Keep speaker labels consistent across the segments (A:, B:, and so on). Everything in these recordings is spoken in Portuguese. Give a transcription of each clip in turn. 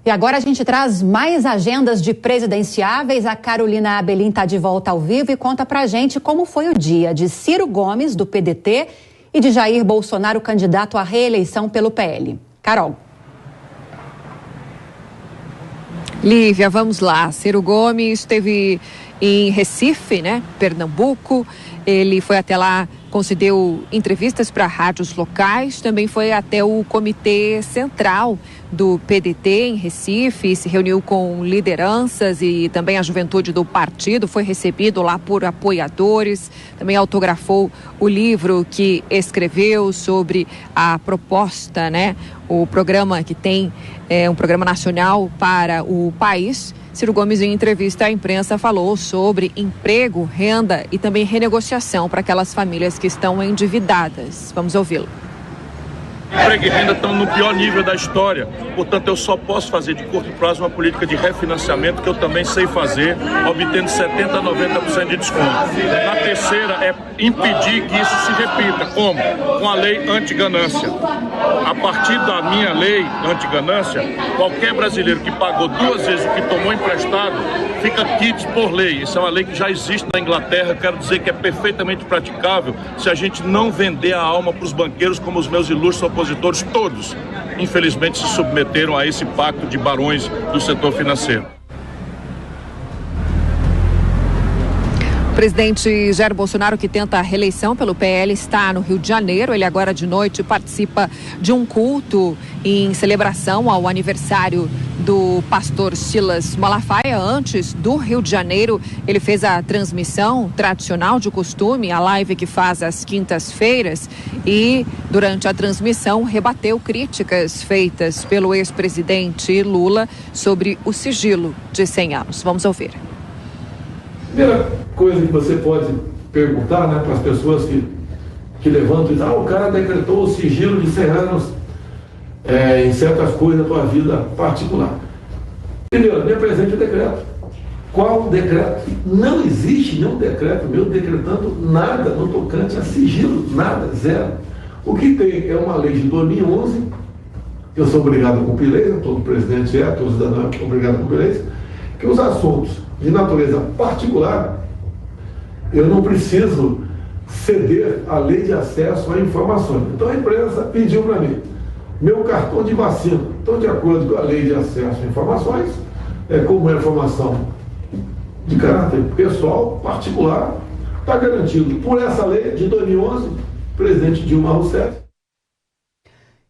A: E agora a gente traz mais agendas de presidenciáveis. A Carolina Abelin está de volta ao vivo e conta pra gente como foi o dia de Ciro Gomes, do PDT, e de Jair Bolsonaro, candidato à reeleição pelo PL. Carol.
B: Lívia, vamos lá. Ciro Gomes esteve em Recife, Pernambuco. Ele foi até lá, concedeu entrevistas para rádios locais, também foi até o Comitê Central do PDT em Recife, se reuniu com lideranças e também a juventude do partido, foi recebido lá por apoiadores, também autografou o livro que escreveu sobre a proposta, o programa que tem um programa nacional para o país. Ciro Gomes, em entrevista à imprensa, falou sobre emprego, renda e também renegociação para aquelas famílias que estão endividadas. Vamos ouvi-lo.
C: Emprego e renda estão no pior nível da história, portanto eu só posso fazer de curto prazo uma política de refinanciamento que eu também sei fazer, obtendo 70% a 90% de desconto. Na terceira é impedir que isso se repita. Como? Com a lei anti-ganância. A partir da minha lei anti-ganância, qualquer brasileiro que pagou 2 vezes o que tomou emprestado fica quites por lei. Isso é uma lei que já existe na Inglaterra. Eu quero dizer que é perfeitamente praticável se a gente não vender a alma para os banqueiros, como os meus ilustres opositores todos, infelizmente, se submeteram a esse pacto de barões do setor financeiro.
B: O presidente Jair Bolsonaro, que tenta a reeleição pelo PL, está no Rio de Janeiro. Ele agora de noite participa de um culto em celebração ao aniversário do pastor Silas Malafaia. Antes do Rio de Janeiro, ele fez a transmissão tradicional de costume, a live que faz às quintas-feiras, e durante a transmissão rebateu críticas feitas pelo ex-presidente Lula sobre o sigilo de 100 anos. Vamos ouvir.
D: Primeira coisa que você pode perguntar para as pessoas que levantam e dizem, o cara decretou o sigilo de 100 anos em certas coisas da tua vida particular. Primeiro, me apresente o decreto. Qual decreto? Não existe nenhum decreto meu decretando nada no tocante a sigilo, nada, zero. O que tem é uma lei de 2011, eu sou obrigado a cumprir leis, todo presidente todo cidadão é obrigado a cumprir leis, que os assuntos de natureza particular, eu não preciso ceder à lei de acesso a informações. Então a imprensa pediu para mim meu cartão de vacina. Então, de acordo com a lei de acesso a informações, como é informação de caráter pessoal, particular, está garantido por essa lei de 2011, presidente Dilma Rousseff.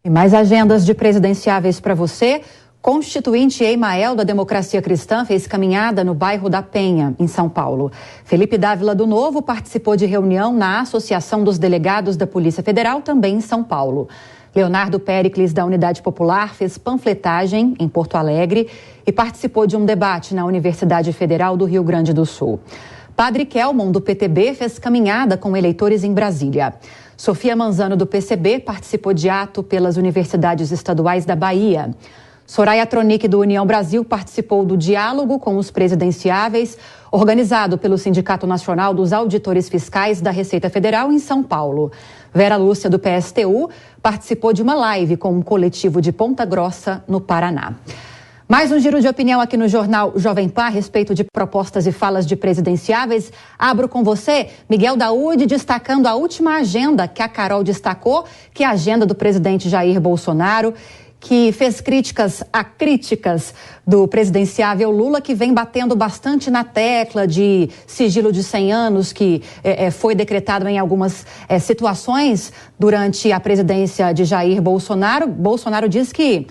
A: E mais agendas de presidenciáveis para você. Constituinte Emael da Democracia Cristã fez caminhada no bairro da Penha, em São Paulo. Felipe Dávila do Novo participou de reunião na Associação dos Delegados da Polícia Federal, também em São Paulo. Leonardo Péricles, da Unidade Popular, fez panfletagem em Porto Alegre e participou de um debate na Universidade Federal do Rio Grande do Sul. Padre Kelmon, do PTB, fez caminhada com eleitores em Brasília. Sofia Manzano, do PCB, participou de ato pelas universidades estaduais da Bahia. Soraya Tronic, do União Brasil, participou do diálogo com os presidenciáveis, organizado pelo Sindicato Nacional dos Auditores Fiscais da Receita Federal em São Paulo. Vera Lúcia, do PSTU, participou de uma live com um coletivo de Ponta Grossa, no Paraná. Mais um giro de opinião aqui no Jornal Jovem Pan a respeito de propostas e falas de presidenciáveis. Abro com você, Miguel Daúde, destacando a última agenda que a Carol destacou, que é a agenda do presidente Jair Bolsonaro, que fez críticas do presidenciável Lula, que vem batendo bastante na tecla de sigilo de 100 anos, que foi decretado em algumas situações durante a presidência de Jair Bolsonaro. Bolsonaro diz que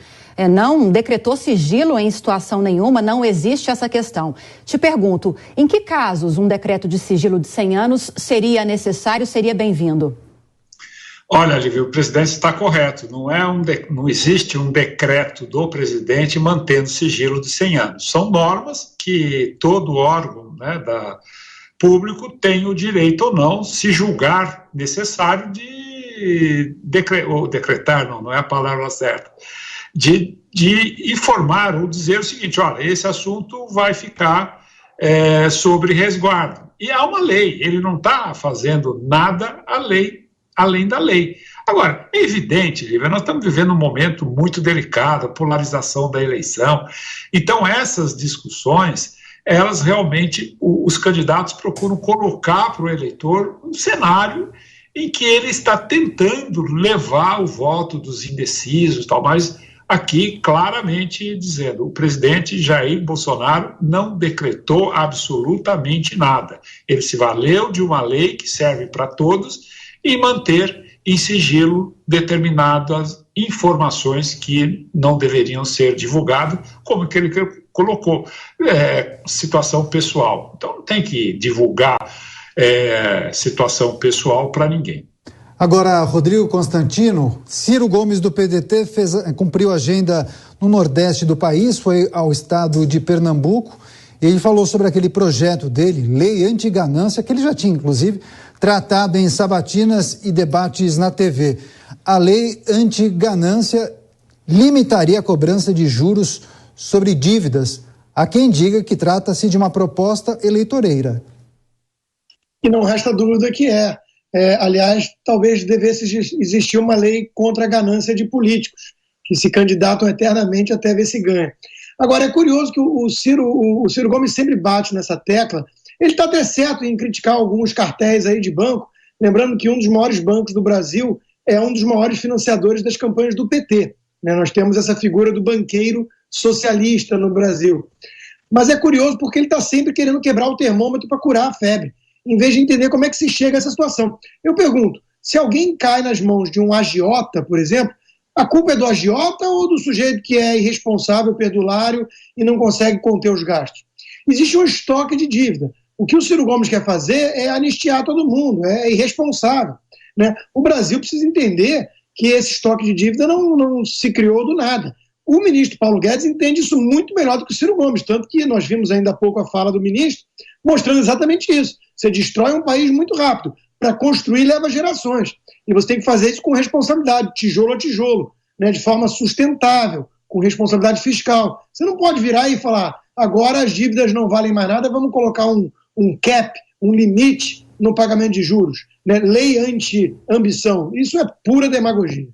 A: não decretou sigilo em situação nenhuma, não existe essa questão. Te pergunto, em que casos um decreto de sigilo de 100 anos seria necessário, seria bem-vindo?
E: Olha, Lívia, o presidente está correto. Não existe um decreto do presidente mantendo sigilo de 100 anos. São normas que todo órgão público tem o direito ou não, se julgar necessário, de decretar, não é a palavra certa, de informar ou dizer o seguinte: olha, esse assunto vai ficar sobre resguardo. E há uma lei, ele não está fazendo nada, a lei além da lei. Agora, é evidente, Lívia, nós estamos vivendo um momento muito delicado, a polarização da eleição. Então, essas discussões, elas realmente, os candidatos procuram colocar para o eleitor um cenário em que ele está tentando levar o voto dos indecisos, tal, mas aqui claramente dizendo, o presidente Jair Bolsonaro não decretou absolutamente nada. Ele se valeu de uma lei que serve para todos e manter em sigilo determinadas informações que não deveriam ser divulgadas, como que ele colocou, situação pessoal. Então não tem que divulgar situação pessoal para ninguém.
F: Agora, Rodrigo Constantino, Ciro Gomes do PDT cumpriu a agenda no Nordeste do país, foi ao estado de Pernambuco, e ele falou sobre aquele projeto dele, Lei Anti-Ganância, que ele já tinha, inclusive, tratado em sabatinas e debates na TV. A Lei Anti-Ganância limitaria a cobrança de juros sobre dívidas. Há quem diga que trata-se de uma proposta eleitoreira.
G: E não resta dúvida que aliás, talvez devesse existir uma lei contra a ganância de políticos, que se candidatam eternamente até ver se ganha. Agora, é curioso que o Ciro Gomes sempre bate nessa tecla. Ele está até certo em criticar alguns cartéis aí de banco, lembrando que um dos maiores bancos do Brasil é um dos maiores financiadores das campanhas do PT. Né? Nós temos essa figura do banqueiro socialista no Brasil. Mas é curioso porque ele está sempre querendo quebrar o termômetro para curar a febre, em vez de entender como é que se chega a essa situação. Eu pergunto, se alguém cai nas mãos de um agiota, por exemplo, a culpa é do agiota ou do sujeito que é irresponsável, perdulário e não consegue conter os gastos? Existe um estoque de dívida. O que o Ciro Gomes quer fazer é anistiar todo mundo, é irresponsável. Né? O Brasil precisa entender que esse estoque de dívida não se criou do nada. O ministro Paulo Guedes entende isso muito melhor do que o Ciro Gomes, tanto que nós vimos ainda há pouco a fala do ministro mostrando exatamente isso. Você destrói um país muito rápido. Para construir leva gerações. E você tem que fazer isso com responsabilidade, tijolo a tijolo, né, de forma sustentável, com responsabilidade fiscal. Você não pode virar e falar, agora as dívidas não valem mais nada, vamos colocar um cap, um limite no pagamento de juros. Né? Lei anti-ambição. Isso é pura demagogia.